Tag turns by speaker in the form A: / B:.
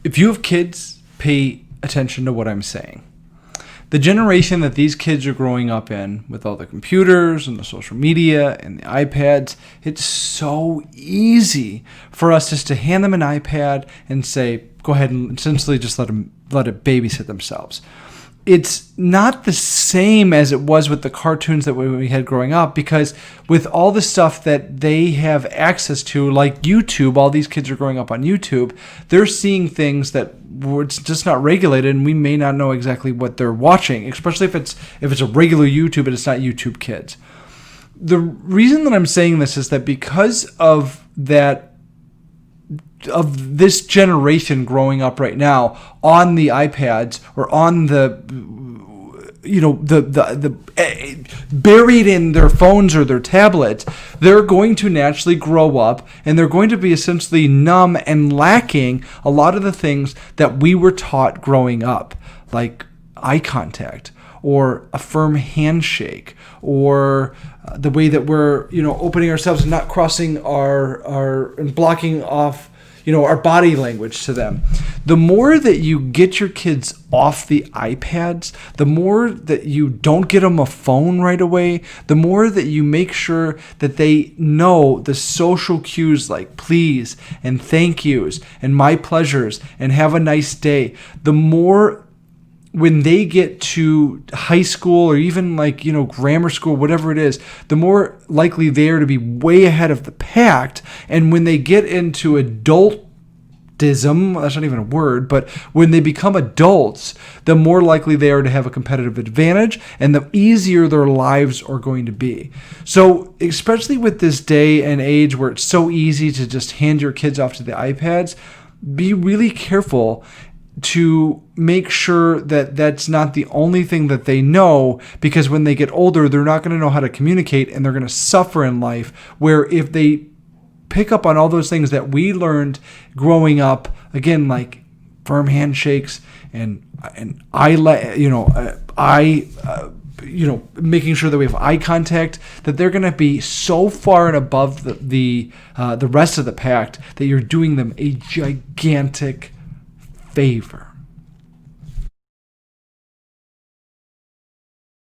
A: if you have kids, pay attention to what I'm saying. The generation that these kids are growing up in, with all the computers and the social media and the iPads, it's so easy for us just to hand them an iPad and say, go ahead and essentially just let it babysit themselves. It's not the same as it was with the cartoons that we had growing up, because with all the stuff that they have access to, like YouTube, all these kids are growing up on YouTube, they're seeing things that it's just not regulated, and we may not know exactly what they're watching, especially if it's a regular YouTube and it's not YouTube Kids. The reason that I'm saying this is that because of this generation growing up right now on the iPads or on the buried in their phones or their tablets, they're going to naturally grow up and they're going to be essentially numb and lacking a lot of the things that we were taught growing up, like eye contact or a firm handshake, or the way that we're opening ourselves and not crossing our and blocking off our body language to them. The more that you get your kids off the iPads, the more that you don't get them a phone right away, the more that you make sure that they know the social cues like please and thank yous and my pleasures and have a nice day, the more when they get to high school or even grammar school, whatever it is, the more likely they are to be way ahead of the pack. And when they get into adultism, that's not even a word, but when they become adults, the more likely they are to have a competitive advantage and the easier their lives are going to be. So especially with this day and age where it's so easy to just hand your kids off to the iPads, be really careful to make sure that that's not the only thing that they know, because when they get older, they're not going to know how to communicate and they're going to suffer in life, where if they pick up on all those things that we learned growing up, again, like firm handshakes and making sure that we have eye contact, that they're going to be so far and above the rest of the pack that you're doing them a gigantic favor.